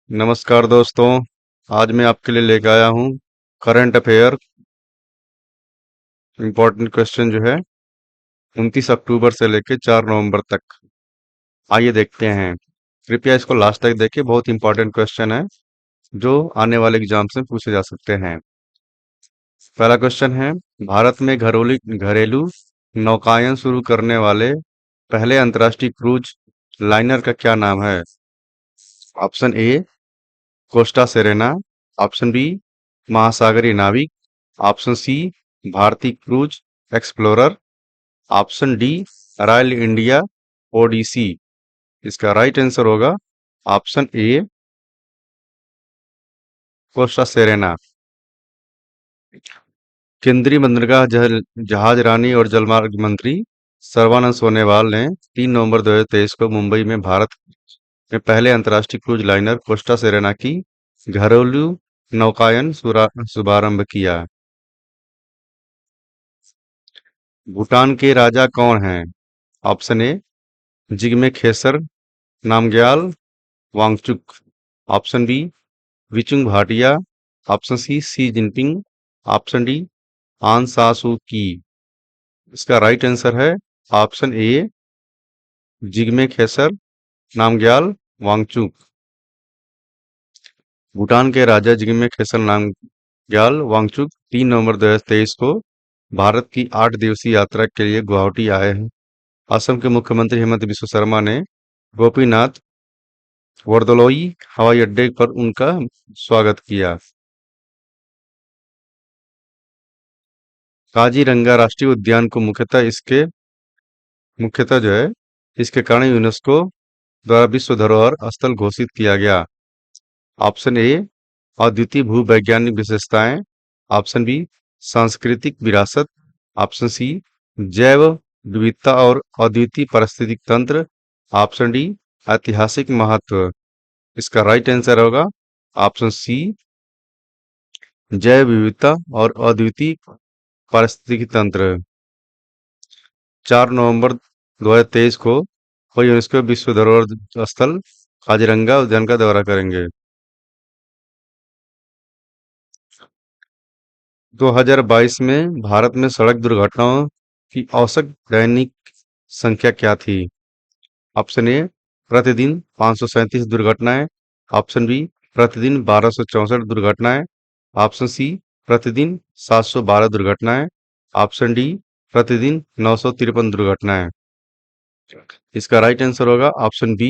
नमस्कार दोस्तों। आज मैं आपके लिए लेकर आया हूँ करंट अफेयर इम्पोर्टेंट क्वेश्चन जो है 29 अक्टूबर से लेकर 4 नवंबर तक। आइए देखते हैं। कृपया इसको लास्ट तक देखिए, बहुत इंपॉर्टेंट क्वेश्चन है जो आने वाले एग्जाम से पूछे जा सकते हैं। पहला क्वेश्चन है, भारत में घरेलू नौकायन शुरू करने वाले पहले अंतर्राष्ट्रीय क्रूज लाइनर का क्या नाम है? Option a Costa Serena, option b महासागरीय नाविक, ऑप्शन सी भारतीय cruise explorer, option d royal India odyssey. इसका राइट आंसर होगा ऑप्शन ए कोस्टा सेरेना। केंद्रीय बंदरगाह जहाज रानी और जलमार्ग मंत्री सर्बानंद सोनोवाल ने 3 नवंबर 2023 को मुंबई में भारत में पहले अंतर्राष्ट्रीय क्रूज लाइनर कोस्टा सेरेना की घरेलू नौकायन शुभारंभ किया। भूटान के राजा कौन हैं? Option a Jigme Khesar Namgyel Wangchuck, option b विचुंग Bhatia, option c Xi Jinping, option d Aung सासू की। इसका राइट आंसर है ऑप्शन ए जिग्मे खेसर नामग्याल वांगचुक। भूटान के राजा जिग्मे खेसर नामग्याल वांगचुक 3 नवंबर 2023 को भारत की 8 दिवसीय यात्रा के लिए गुवाहाटी आए हैं। असम के मुख्यमंत्री हेमंत बिस्वा शर्मा ने गोपीनाथ बरदलोई हवाई अड्डे पर उनका स्वागत किया। काजीरंगा राष्ट्रीय उद्यान को मुख्यतः जो है इसके कारण यूनेस्को द्वारा विश्व धरोहर स्थल घोषित किया गया। ऑप्शन ए अद्वितीय भूवैज्ञानिक विशेषताएं, ऑप्शन बी सांस्कृतिक विरासत, ऑप्शन सी जैव विविधता और अद्वितीय पारिस्थितिक तंत्र, ऑप्शन डी ऐतिहासिक महत्व। इसका राइट आंसर होगा ऑप्शन सी जैव विविधता और अद्वितीय पारिस्थितिकी तंत्र। 4 नवंबर 2023 को वो यूनेस्को विश्व धरोहर स्थल काजीरंगा उद्यान का दौरा करेंगे। 2022 में भारत में सड़क दुर्घटनाओं की औसत दैनिक संख्या क्या थी? ऑप्शन ए प्रतिदिन 537 दुर्घटनाएं, ऑप्शन बी प्रतिदिन 1264 दुर्घटनाएं, ऑप्शन सी प्रतिदिन 712 दुर्घटनाएं, ऑप्शन डी प्रतिदिन 953 दुर्घटनाएं। इसका राइट आंसर होगा ऑप्शन बी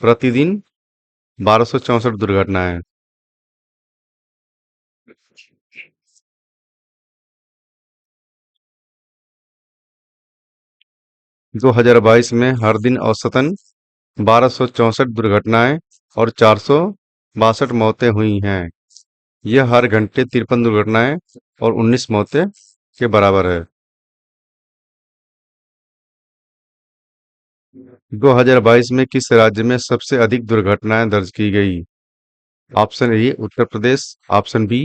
प्रतिदिन 1264 दुर्घटनाएं। 2022 में हर दिन औसतन 1264 दुर्घटनाएं और 462 मौतें हुई हैं। यह हर घंटे 53 दुर्घटनाएं और 19 मौतें के बराबर है। 2022 में किस राज्य में सबसे अधिक दुर्घटनाएं दर्ज की गई? Option A Uttar Pradesh, option B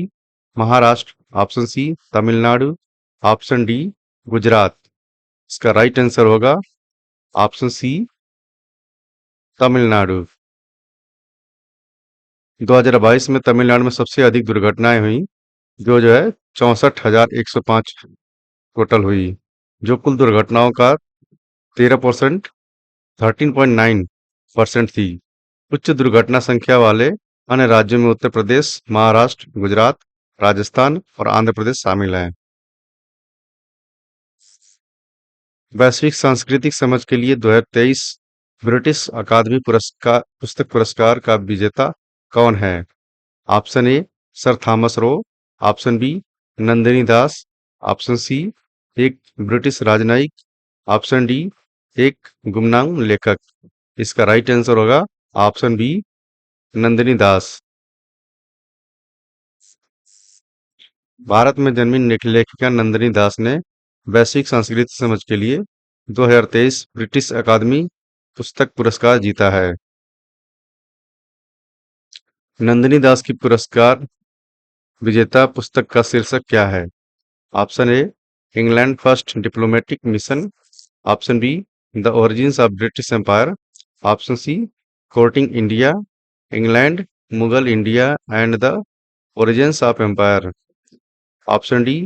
Maharashtra, option C Tamil Nadu, option D Gujarat. इसका राइट आंसर होगा ऑप्शन सी तमिलनाडु। 2022 में तमिलनाडु में सबसे अधिक दुर्घटनाएं हुई, जो है 64,105 टोटल हुई, जो कुल दुर्घटनाओं का 13% 13.9% थी। उच्च दुर्घटना संख्या वाले अन्य राज्यों में उत्तर प्रदेश, महाराष्ट्र, गुजरात, राजस्थान और आंध्र प्रदेश शामिल हैं। वैश्विक सांस्कृतिक समझ के लिए 2023 ब्रिटिश अकादमी पुस्तक पुरस्कार का विजेता कौन है? Option A Sir Thomas Roe, option B Nandini Das, option C एक ब्रिटिश राजनयिक, ऑप्शन डी एक गुमनाम लेखक। इसका राइट आंसर होगा ऑप्शन बी नंदिनी दास। भारत में जन्मी लेखिका नंदिनी दास ने वैश्विक सांस्कृतिक समझ के लिए 2023 ब्रिटिश अकादमी पुस्तक पुरस्कार जीता है। नंदिनी दास की पुरस्कार विजेता पुस्तक का शीर्षक क्या है? Option A England first diplomatic mission, option B the origins of British empire, option C courting India, England, Mughal India and the origins of empire. Option D,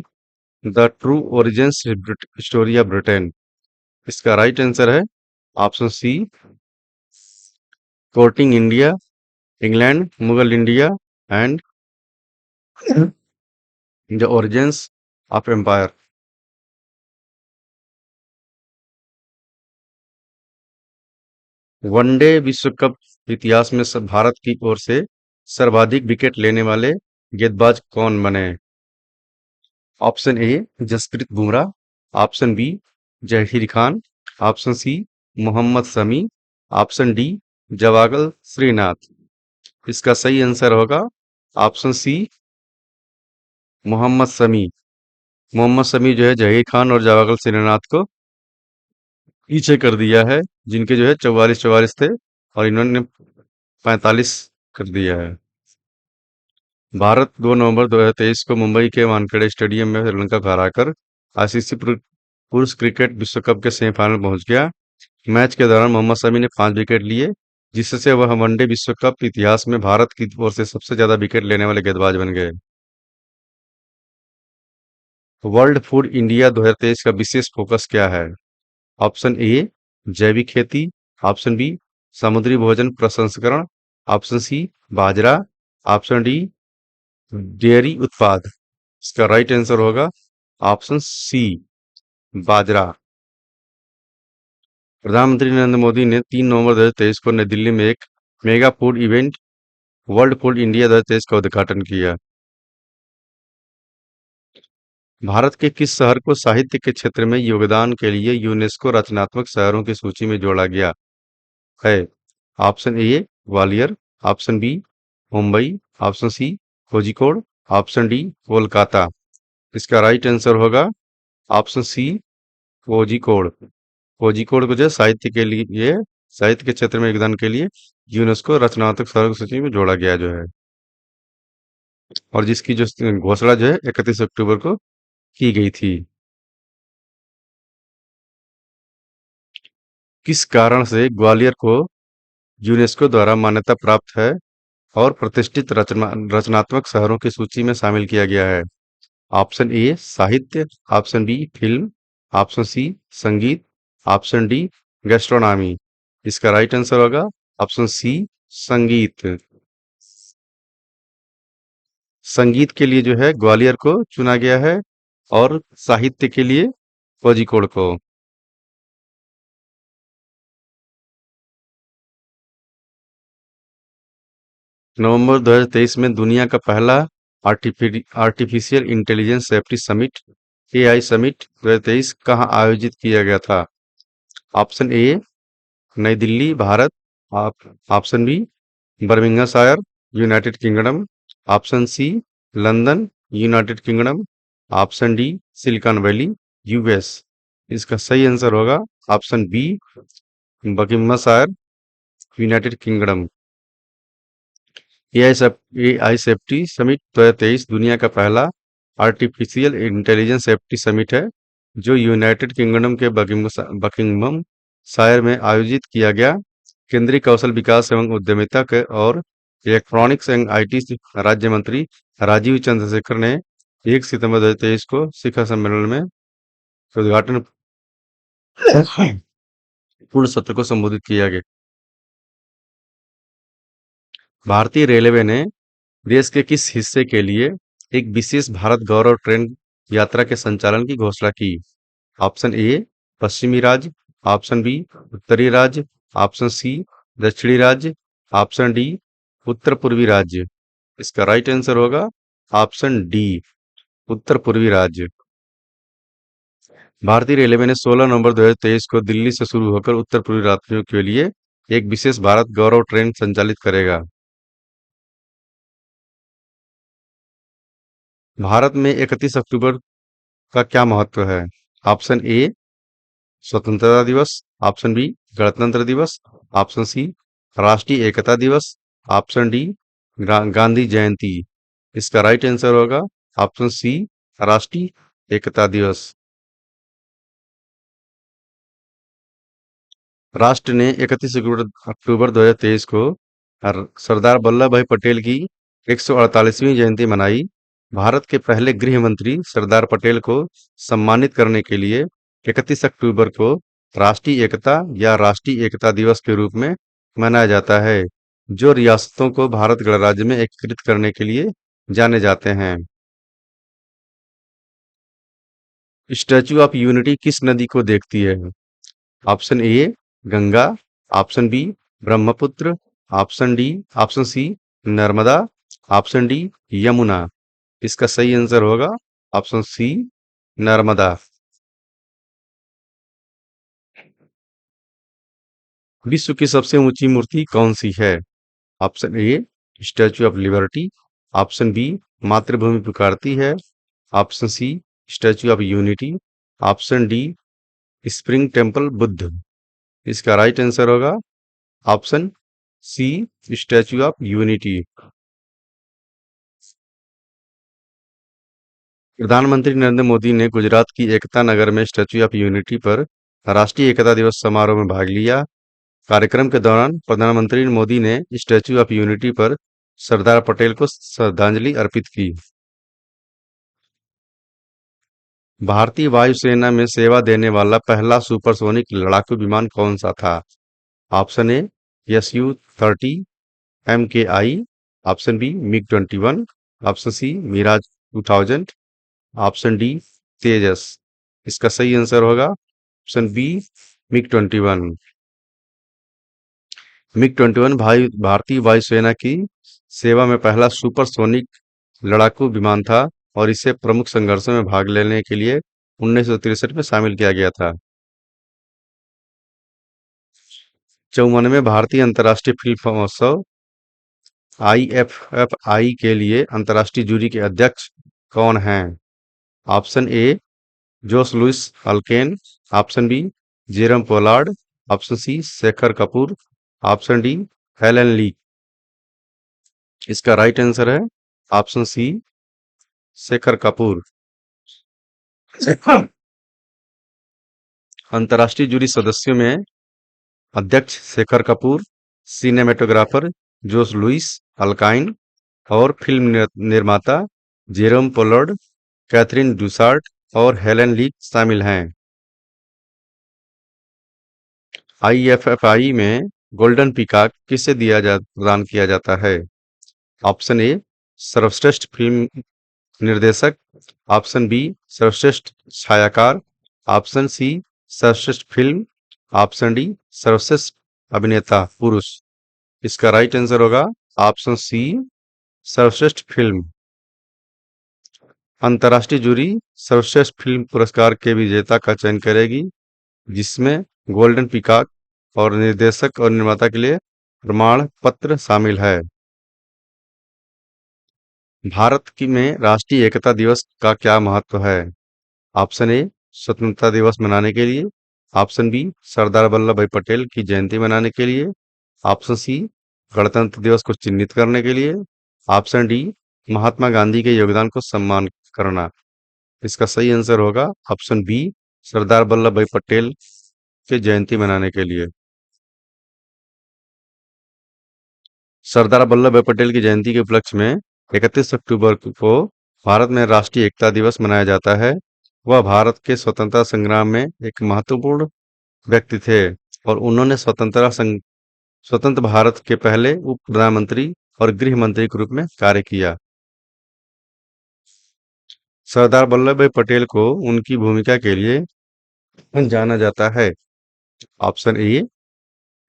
the true origins story of Britain. इसका right answer है option C, courting India, England, Mughal India and the origins of empire. One day विश्व cup इतिहास में सब भारत की ओर से सर्वाधिक wicket लेने वाले गेंदबाज कौन बने? Option A, Jasprit Bumrah. Option B, Zaheer Khan. Option C, Mohammed Shami. Option D, Javagal Srinath. इसका सही आंसर होगा ऑप्शन सी, मोहम्मद शमी। मोहम्मद शमी जो है जहीर खान और जवागल श्रीनाथ को पीछे कर दिया है, जिनके जो है 44 थे और इन्होंने 45 कर दिया है। भारत 2 नवंबर 2023 को मुंबई के वानखेड़े स्टेडियम में श्रीलंका को हराकर आईसीसी पुरुष क्रिकेट विश्व कप के सेमीफाइनल पहुंच गया। मैच के दौरान मोहम्मद शमी ने 5 विकेट लिए, जिससे वह वनडे विश्व कप इतिहास में भारत की ओर से सबसे ज्यादा विकेट लेने वाले गेंदबाज बन गए। वर्ल्ड फूड इंडिया 2023 का विशेष फोकस क्या है? ऑप्शन ए, जैविक खेती। ऑप्शन बी, समुद्री भोजन प्रसंस्करण। ऑप्शन सी, बाजरा। ऑप्शन डी, डेयरी उत्पाद। इसका राइट आंसर होगा ऑप्शन सी, बाजरा। प्रधानमंत्री नरेंद्र मोदी ने 3 नवंबर 2023 को नई दिल्ली में एक mega food event world food India 2023 का उद्घाटन किया। भारत के किस शहर को साहित्य के क्षेत्र में योगदान के लिए यूनेस्को रचनात्मक शहरों की सूची में जोड़ा गया है? Option A, Gwalior. Option B, Mumbai. Option C, Kozhikode. Option D, Kolkata. इसका राइट आंसर होगा ऑप्शन सी, कोझिकोड। कोझिकोड को जो है साहित्य के क्षेत्र में योगदान के लिए यूनेस्को रचनात्मक शहरों की सूची में जोड़ा गया जो है, और जिसकी जो घोषणा जो है 31 अक्टूबर को की गई थी। किस कारण से ग्वालियर को यूनेस्को द्वारा मान्यता प्राप्त है और प्रतिष्ठित रचनात्मक शहरों की सूची में शामिल किया गया है? ऑप्शन ए, साहित्य। ऑप्शन बी, फिल्म। ऑप्शन सी, संगीत। Option d, gastronomy. इसका राइट आंसर होगा ऑप्शन सी, संगीत। संगीत के लिए जो है ग्वालियर को चुना गया है और साहित्य के लिए कोझिकोड को। नवंबर 2023 में दुनिया का पहला artificial intelligence safety summit AI summit 2023 कहाँ आयोजित किया गया था? Option a, New Delhi, Bharat. Option b, Birmingham shire, United Kingdom. Option c, London, United Kingdom. Option d, Silicon Valley, US. इसका सही आंसर होगा option b, Buckinghamshire, United Kingdom. AI safety summit 2023 दुनिया का पहला आर्टिफिशियल इंटेलिजेंस सेफ्टी समिट है, जो United kingdom के Buckingham शायर में आयोजित किया गया। केंद्रीय कौशल विकास एवं उद्यमिता के और इलेक्ट्रॉनिक्स एंड आईटी राज्य मंत्री राजीव चंद्रशेखर ने 1 सितंबर 2023 को शिखर सम्मेलन में उद्घाटन पूर्ण सत्र को संबोधित किया गया। भारतीय रेलवे ने देश के किस हिस्से के लिए एक विशेष भारत गौरव ट्रेन यात्रा के संचालन की घोषणा की? ऑप्शन ए, पश्चिमी राज्य। ऑप्शन बी, उत्तरी राज्य। ऑप्शन सी, दक्षिणी राज्य। ऑप्शन डी, उत्तर पूर्वी राज्य। इसका राइट आंसर होगा ऑप्शन डी, उत्तर पूर्वी राज्य। भारतीय रेलवे ने 16 नवंबर 2023 को दिल्ली से शुरू होकर उत्तर पूर्वी यात्रियों के लिए एक विशेष भारत गौरव ट्रेन संचालित करेगा। भारत में 31 अक्टूबर का क्या महत्व है? ऑप्शन ए, स्वतंत्रता दिवस। ऑप्शन बी, गणतंत्र दिवस। ऑप्शन सी, राष्ट्रीय एकता दिवस। ऑप्शन डी, गांधी जयंती। इसका राइट आंसर होगा ऑप्शन सी, राष्ट्रीय एकता दिवस। राष्ट्र ने 31 अक्टूबर 2023 को सरदार वल्लभ भाई पटेल की 148वीं जयंती मनाई। भारत के पहले गृह मंत्री सरदार पटेल को सम्मानित करने के लिए 31 अक्टूबर को राष्ट्रीय एकता या राष्ट्रीय एकता दिवस के रूप में मनाया जाता है, जो रियासतों को भारत गणराज्य में एकीकृत करने के लिए जाने जाते हैं। स्टैच्यू ऑफ यूनिटी किस नदी को देखती है? Option A Ganga, option B Brahmaputra, option C Narmada, option D Yamuna. इसका सही आंसर होगा ऑप्शन सी नर्मदा। विश्व की सबसे ऊंची मूर्ति कौन सी है? Option A Statue of Liberty, option B मातृभूमि पुकारती है, option C Statue of Unity, option D Spring Temple Buddha. इसका राइट आंसर होगा option C Statue of Unity. प्रधानमंत्री नरेंद्र मोदी ने गुजरात की एकता नगर में स्टैच्यू ऑफ यूनिटी पर राष्ट्रीय एकता दिवस समारोह में भाग लिया। कार्यक्रम के दौरान प्रधानमंत्री मोदी ने स्टैच्यू ऑफ यूनिटी पर सरदार पटेल को श्रद्धांजलि अर्पित की। भारतीय वायुसेना में सेवा देने वाला पहला सुपरसोनिक लड़ाकू विमान कौन सा था? Option a SU-30 MKI, option b MiG-21, option c Mirage 2000, option d Tejas. इसका सही आंसर होगा ऑप्शन बी MiG-21। MiG-21 भारतीय वायुसेना की सेवा में पहला सुपरसोनिक लड़ाकू विमान था और इसे प्रमुख संघर्षों में भाग लेने के लिए 1963 में शामिल किया गया था। 54वें भारतीय अंतर्राष्ट्रीय फिल्म महोत्सव IFFI के लिए अंतर्राष्ट्रीय जूरी के अध्यक्ष कौन हैं? Option a Jose Luis Alcaine, option b Jerome Pollard, option c Shekhar Kapur, option d Helen Lee. इसका राइट आंसर है ऑप्शन सी शेखर कपूर। अंतर्राष्ट्रीय जूरी सदस्यों में अध्यक्ष Shekhar Kapur, cinematographer Jose Luis Alcaine और फिल्म निर्माता जेरोम पोलार्ड, कैथरीन डुसार्ट और हेलन ली शामिल हैं। IFFI में गोल्डन पीकॉक किसे प्रदान किया जाता है? ऑप्शन ए सर्वश्रेष्ठ फिल्म निर्देशक, ऑप्शन बी सर्वश्रेष्ठ छायाकार, ऑप्शन सी सर्वश्रेष्ठ फिल्म, ऑप्शन डी सर्वश्रेष्ठ अभिनेता पुरुष। इसका राइट आंसर होगा ऑप्शन सी सर्वश्रेष्ठ फिल्म। अंतर्राष्ट्रीय जूरी सर्वश्रेष्ठ फिल्म पुरस्कार के विजेता का चयन करेगी, जिसमें गोल्डन पीकॉक और निर्देशक और निर्माता के लिए प्रमाण पत्र शामिल है। भारत में राष्ट्रीय एकता दिवस का क्या महत्व है? ऑप्शन ए स्वतंत्रता दिवस मनाने के लिए, ऑप्शन बी सरदार वल्लभ भाई पटेल की जयंती मनाने के लिए, ऑप्शन सी गणतंत्र दिवस को चिन्हित करने के लिए, ऑप्शन डी महात्मा गांधी के योगदान को सम्मान करना। इसका सही आंसर होगा ऑप्शन बी सरदार वल्लभ भाई पटेल की जयंती मनाने के लिए। सरदार वल्लभ भाई पटेल की जयंती के उपलक्ष्य में 31 अक्टूबर को भारत में राष्ट्रीय एकता दिवस मनाया जाता है। वह भारत के स्वतंत्रता संग्राम में एक महत्वपूर्ण व्यक्ति थे और उन्होंने स्वतंत्र भारत के पहले उप प्रधानमंत्री और गृह मंत्री के रूप में कार्य किया। सरदार वल्लभ भाई पटेल को उनकी भूमिका के लिए जाना जाता है। ऑप्शन ए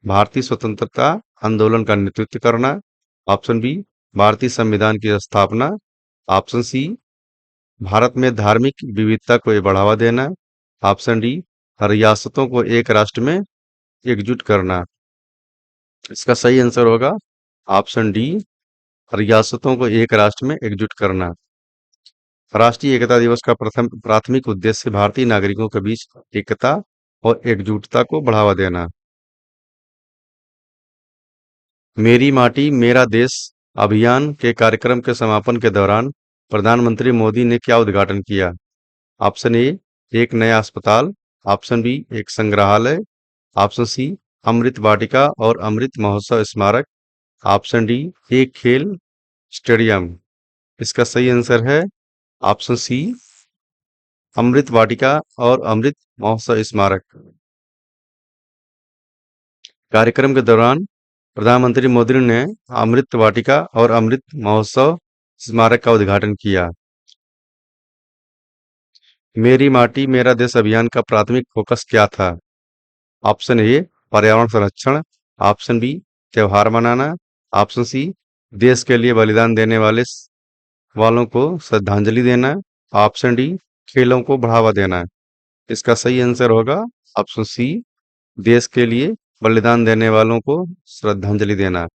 भारतीय स्वतंत्रता आंदोलन का नेतृत्व करना, ऑप्शन बी भारतीय संविधान की स्थापना, ऑप्शन सी भारत में धार्मिक विविधता को बढ़ावा देना, ऑप्शन डी रियासतों को एक राष्ट्र में एकजुट करना। इसका सही आंसर होगा ऑप्शन डी रियासतों को एक राष्ट्र में एकजुट करना। राष्ट्रीय एकता दिवस का प्राथमिक उद्देश्य भारतीय नागरिकों के बीच एकता और एकजुटता को बढ़ावा देना। मेरी माटी मेरा देश अभियान के कार्यक्रम के समापन के दौरान प्रधानमंत्री मोदी ने क्या उद्घाटन किया? ऑप्शन ए एक नया अस्पताल, ऑप्शन बी एक संग्रहालय, ऑप्शन सी अमृत वाटिका और अमृत महोत्सव स्मारक, ऑप्शन डी एक खेल स्टेडियम। इसका सही आंसर है ऑप्शन सी अमृत वाटिका और अमृत महोत्सव स्मारक। कार्यक्रम के दौरान प्रधानमंत्री मोदी ने अमृत वाटिका और अमृत महोत्सव स्मारक का उद्घाटन किया। मेरी माटी मेरा देश अभियान का प्राथमिक फोकस क्या था? ऑप्शन ए पर्यावरण संरक्षण, ऑप्शन बी त्योहार मनाना, ऑप्शन सी देश के लिए बलिदान देने वालों को श्रद्धांजलि देना, ऑप्शन डी खेलों को बढ़ावा देना। इसका सही आंसर होगा ऑप्शन सी देश के लिए बलिदान देने वालों को श्रद्धांजलि देना।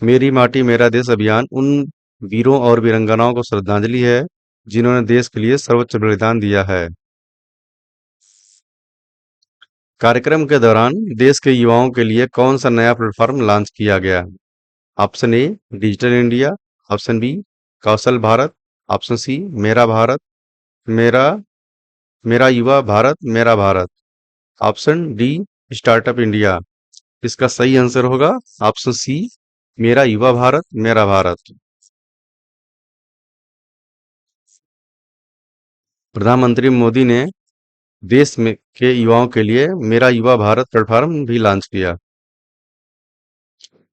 मेरी माटी मेरा देश अभियान उन वीरों और वीरांगनाओं को श्रद्धांजलि है जिन्होंने देश के लिए सर्वोच्च बलिदान दिया है। कार्यक्रम के दौरान देश के युवाओं के लिए कौन सा नया प्लेटफॉर्म लॉन्च किया गया? Option A Digital India, option B Kaushal Bharat, option C Mera Bharat, Mera Mera Yuva Bharat Mera Bharat, option D Startup India. इसका सही आंसर होगा ऑप्शन सी मेरा युवा भारत मेरा भारत। प्रधानमंत्री मोदी ने देश में के युवाओं के लिए मेरा युवा भारत प्लेटफॉर्म भी लॉन्च किया।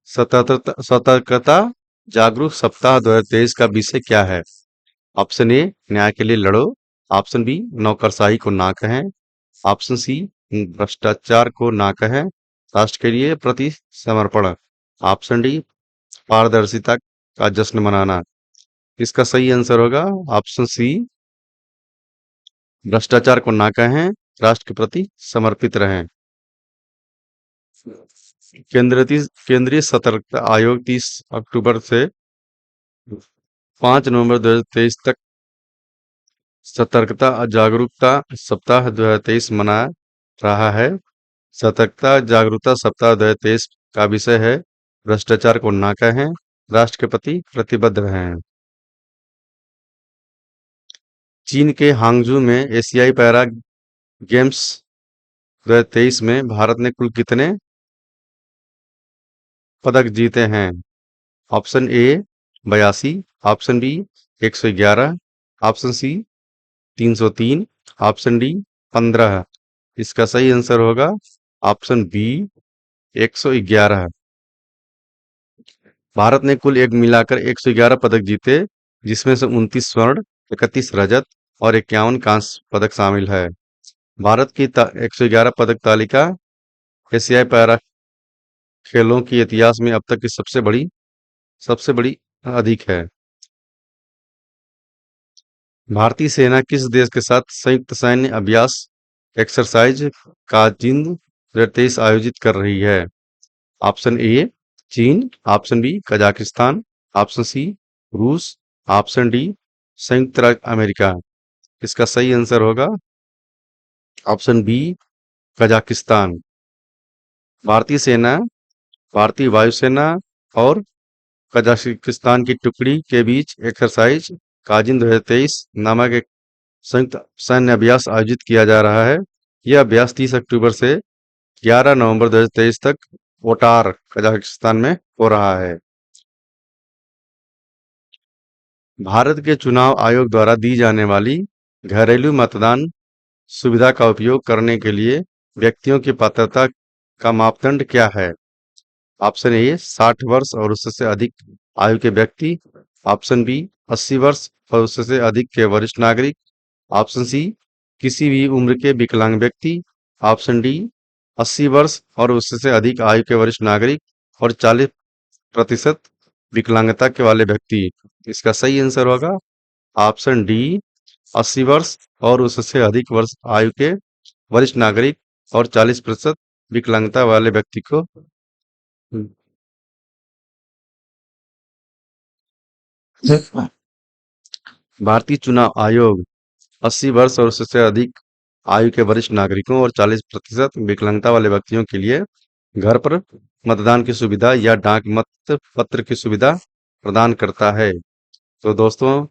सतर्कता जागरूक सप्ताह 2023 का विषय क्या है? ऑप्शन ए न्याय के लिए लड़ो, ऑप्शन बी नौकरशाही को ना कहें, ऑप्शन सी भ्रष्टाचार को ना कहें, राष्ट्र के लिए प्रति समर्पण, ऑप्शन डी पारदर्शिता का जश्न मनाना। इसका सही आंसर होगा ऑप्शन सी भ्रष्टाचार को ना कहें, राष्ट्र के प्रति समर्पित रहें। केंद्रीय सतर्कता आयोग 30 अक्टूबर से 5 नवंबर 2023 तक सतर्कता और जागरूकता सप्ताह 2023 मना रहा है। सतर्कता जागरूकता सप्ताह 2023 का विषय है भ्रष्टाचार को ना कहें, राष्ट्र के प्रति प्रतिबद्ध रहें। चीन के हांगजू में एशियाई पैरा गेम्स 2023 में भारत ने कुल कितने पदक जीते हैं? Option A 82, option B 111, option C 303, option D 15। इसका सही आंसर होगा ऑप्शन बी 111। भारत ने कुल एक मिलाकर 111 पदक जीते जिसमें से 29 स्वर्ण, 31 रजत और 51 कांस्य पदक शामिल है। भारत की 111 पदक तालिका एशियाई पैरा खेलों के इतिहास में अब तक की सबसे बड़ी अधिक है। भारतीय सेना किस देश के साथ संयुक्त सैन्य अभ्यास एक्सरसाइज काजिंद 2023 आयोजित कर रही है? ऑप्शन ए चीन, option B Kazakhstan, option C रूस, ऑप्शन डी संयुक्त राज्य अमेरिका। इसका सही आंसर होगा ऑप्शन बी कजाकिस्तान। भारतीय सेना, भारतीय वायुसेना और कजाकिस्तान की टुकड़ी के बीच एक्सरसाइज काजिन 2023 नामक एक संयुक्त सैन्य अभ्यास आयोजित किया जा रहा है। यह अभ्यास 30 अक्टूबर से 11 नवंबर 2023 तक ओटार कजाकिस्तान में हो रहा है। भारत के चुनाव आयोग द्वारा दी जाने वाली घरेलू मतदान सुविधा का उपयोग करने के लिए व्यक्तियों की पात्रता का मापदंड क्या है? ऑप्शन ए 60 वर्ष और उससे अधिक आयु के व्यक्ति, ऑप्शन बी 80 वर्ष और उससे अधिक के वरिष्ठ नागरिक, ऑप्शन सी किसी भी उम्र के विकलांग व्यक्ति, ऑप्शन डी 80 वर्ष और उससे अधिक आयु के वरिष्ठ नागरिक और 40% विकलांगता के वाले व्यक्ति। इसका सही आंसर होगा ऑप्शन डी 80 वर्ष और उससे अधिक वर्ष आयु के वरिष्ठ नागरिक और 40% विकलांगता वाले व्यक्ति को भारतीय चुनाव आयोग 80 वर्ष और उससे अधिक आयु के वरिष्ठ नागरिकों और 40% विकलांगता वाले व्यक्तियों के लिए घर पर मतदान की सुविधा या डाक मत पत्र की सुविधा प्रदान करता है। तो दोस्तों,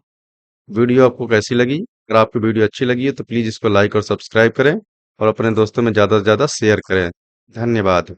वीडियो आपको कैसी लगी? अगर आपको वीडियो अच्छी लगी है तो प्लीज़ इसको लाइक और सब्सक्राइब करें और अपने दोस्तों में ज़्यादा से ज़्यादा शेयर करें। धन्यवाद।